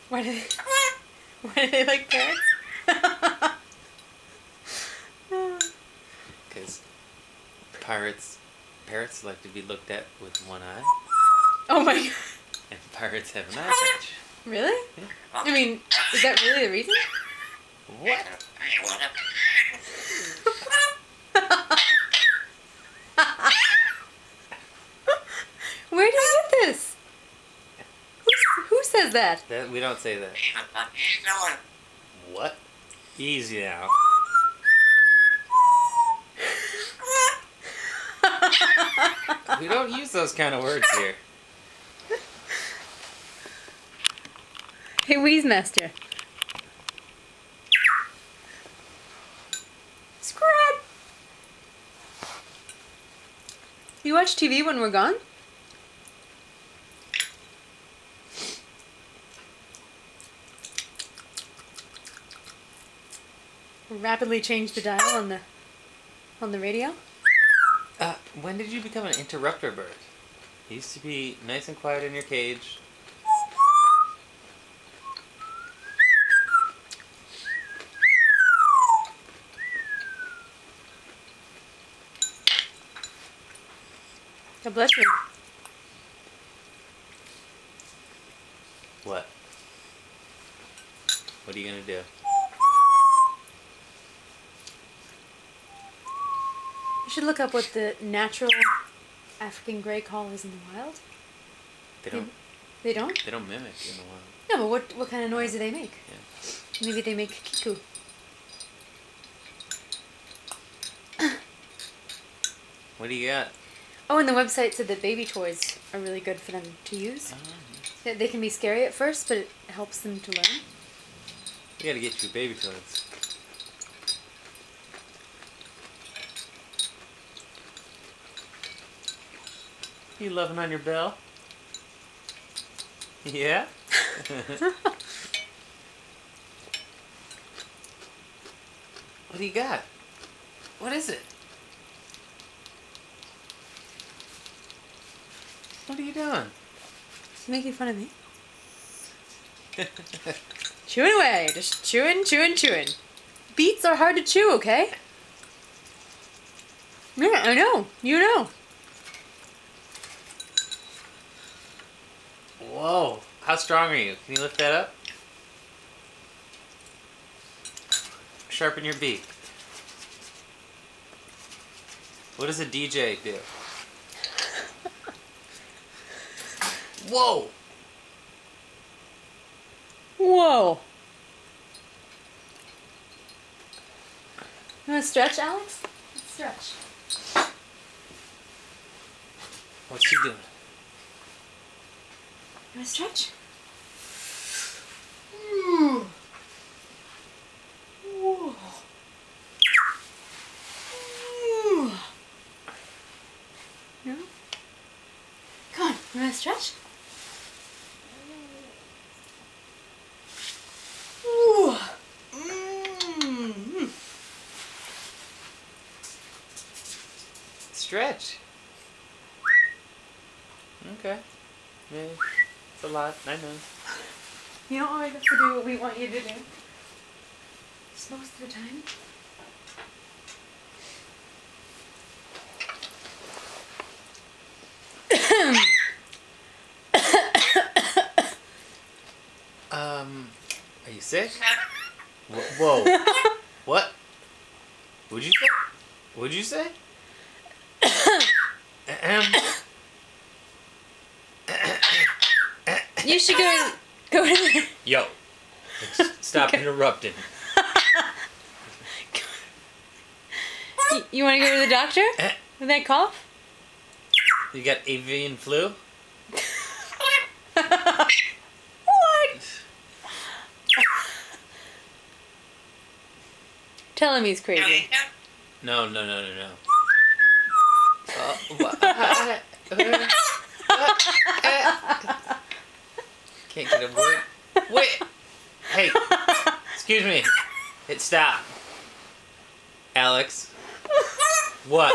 Why do they? Why do they like parrots? Because parrots like to be looked at with one eye, Oh my god. and pirates have an eye patch. Really? Yeah. I mean, is that really the reason? What? Where do you get this? Who says that? We don't say that. What? Easy now. We don't use those kind of words here. Hey, Wheeze Master. Scrub! You watch TV when we're gone? Rapidly change the dial on the radio. When did you become an interrupter bird? You used to be nice and quiet in your cage. God bless you. What? What are you gonna do? You should look up what the natural African gray call is in the wild. They don't. They don't? They don't mimic in the wild. No, but what kind of noise do they make? Yeah. Maybe they make kiku. What do you got? Oh, and the website said that baby toys are really good for them to use. They can be scary at first, but it helps them to learn. You gotta get you baby toys. You loving on your bell? Yeah? What do you got? What is it? What are you doing? Is making fun of me? Chewing away. Just chewing, chewing, chewing. Beets are hard to chew, okay? Yeah, I know. You know. Whoa. How strong are you? Can you lift that up? Sharpen your beak. What does a DJ do? Whoa! Whoa. You want to stretch, Alex? Let's stretch. What's she doing? You want to stretch? Ooh. Ooh. Ooh. No? Come on, you want to stretch? Ooh. Mm-hmm. Stretch. Okay. Yeah, it's a lot, I know. You don't always have to do what we want you to do. Just most of the time. Are you sick? Whoa. What? What'd you say? What'd you say? You should go to Yo. Stop interrupting. You want to go to the doctor with that cough? You got avian flu? What? Tell him he's crazy. No. Can't get a word. Wait. Hey. Excuse me. Hit stop. Alex. What?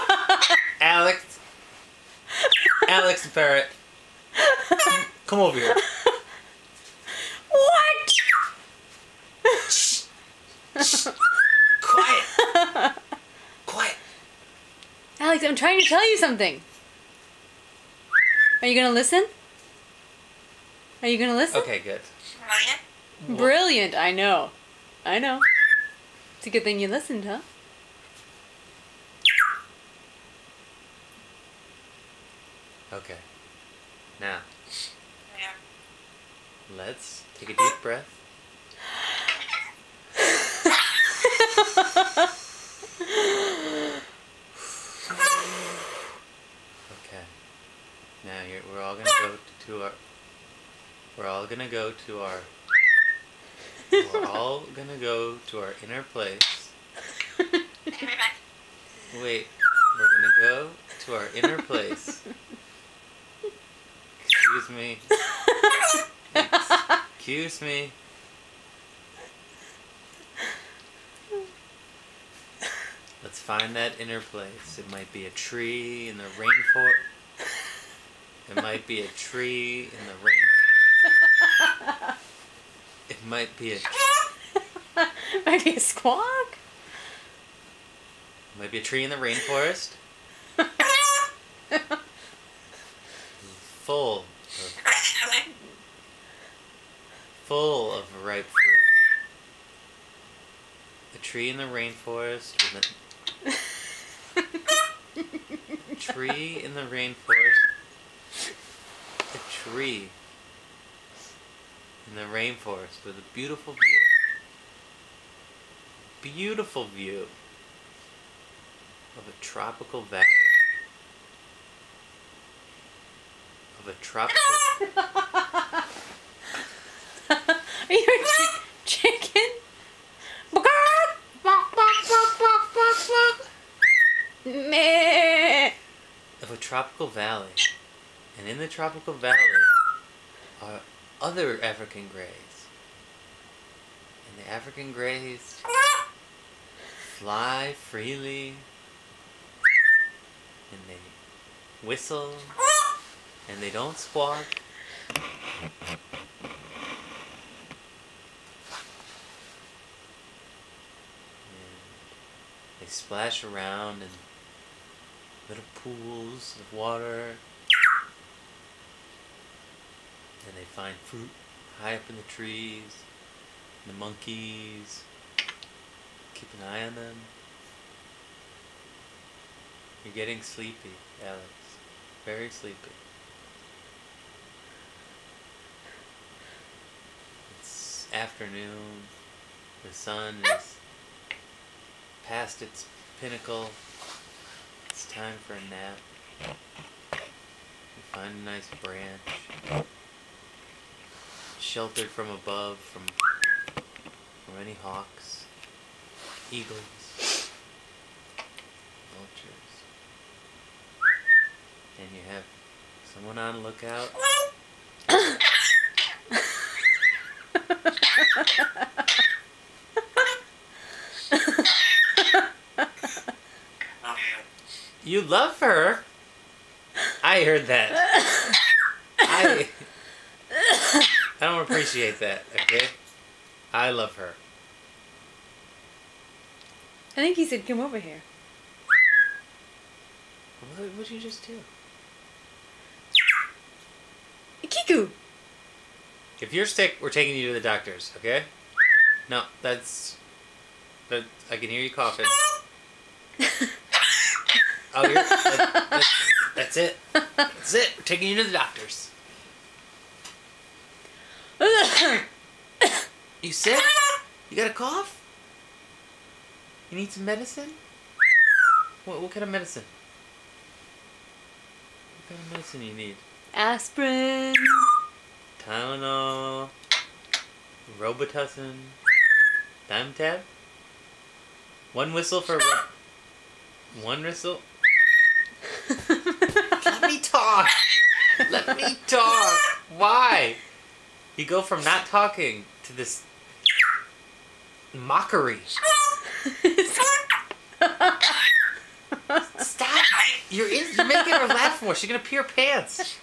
Alex. Alex the parrot. Come over here. What? I'm trying to tell you something. Are you gonna listen? Are you gonna listen? Okay, good. Brilliant, I know. I know. It's a good thing you listened, huh? Okay. Now, let's take a deep breath. Okay. Now we're all gonna go to our. We're all gonna go to our. We're all gonna go to our inner place. Wait, we're gonna go to our inner place. Excuse me. Excuse me. Let's find that inner place. It might be a tree in the rainforest. It might be a tree in the rain. It might be a. Might be a squawk. It might be a tree in the rainforest. Full of ripe fruit. A tree in the rainforest with a tree in the rainforest. A tree in the rainforest with a beautiful view. Beautiful view of a tropical valley. Of a tropical. Are you a chicken? Meh. Of a tropical valley. And in the tropical valley are other African greys. And the African greys fly freely. And they whistle. And they don't squawk. They splash around in little pools of water. And they find fruit high up in the trees. And the monkeys keep an eye on them. You're getting sleepy, Alex. Very sleepy. It's afternoon. The sun is past its pinnacle. It's time for a nap. You find a nice branch, sheltered from above from any hawks, eagles, vultures, and you have someone on lookout. You love her. I heard that. I don't appreciate that, okay? I love her. I think he said come over here. What'd you just do? Kiku! If you're sick, we're taking you to the doctors, okay? No, that's I can hear you coughing. Oh, that's it. That's it. We're taking you to the doctors. You sick? You got a cough? You need some medicine? What kind of medicine? What kind of medicine you need? Aspirin. Tylenol. Robitussin. Dimetapp? One whistle for... One whistle? Let me talk! Let me talk! Why? You go from not talking to this... mockery. Stop! You're making her laugh more. She's gonna pee her pants.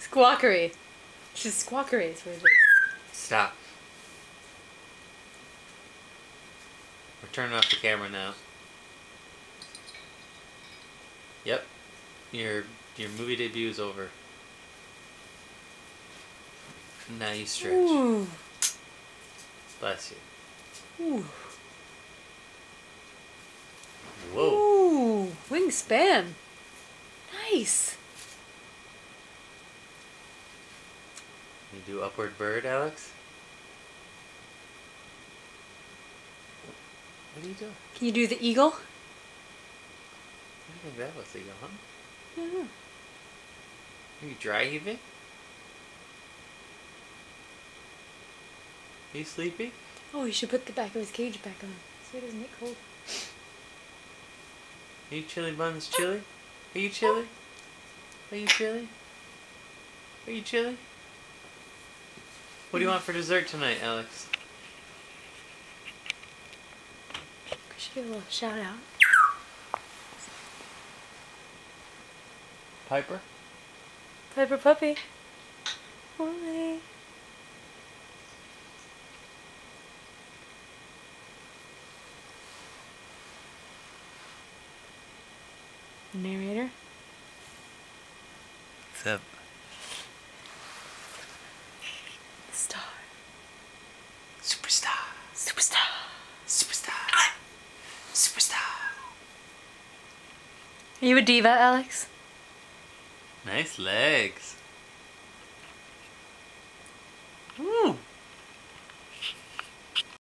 Squawkery. She's squawkery is what it is. Stop. We're turning off the camera now. Yep. Your movie debut is over. Now you stretch. Ooh. Bless you. Ooh. Whoa. Ooh. Wingspan. Nice. You do upward bird, Alex? What are you doing? Can you do the eagle? What do you think that was, a yawn? I don't know. Are you dry heaving? Are you sleepy? Oh, you should put the back of his cage back on so he doesn't get cold. Are you chili buns chilly? Are you chilly? Are you chilly? Are you chilly? What do you want for dessert tonight, Alex? I should give a little shout out. Piper? Piper puppy. Hi. Narrator. What's up? Star. Superstar. Superstar. Superstar. Superstar. Are you a diva, Alex? Nice legs. Woo!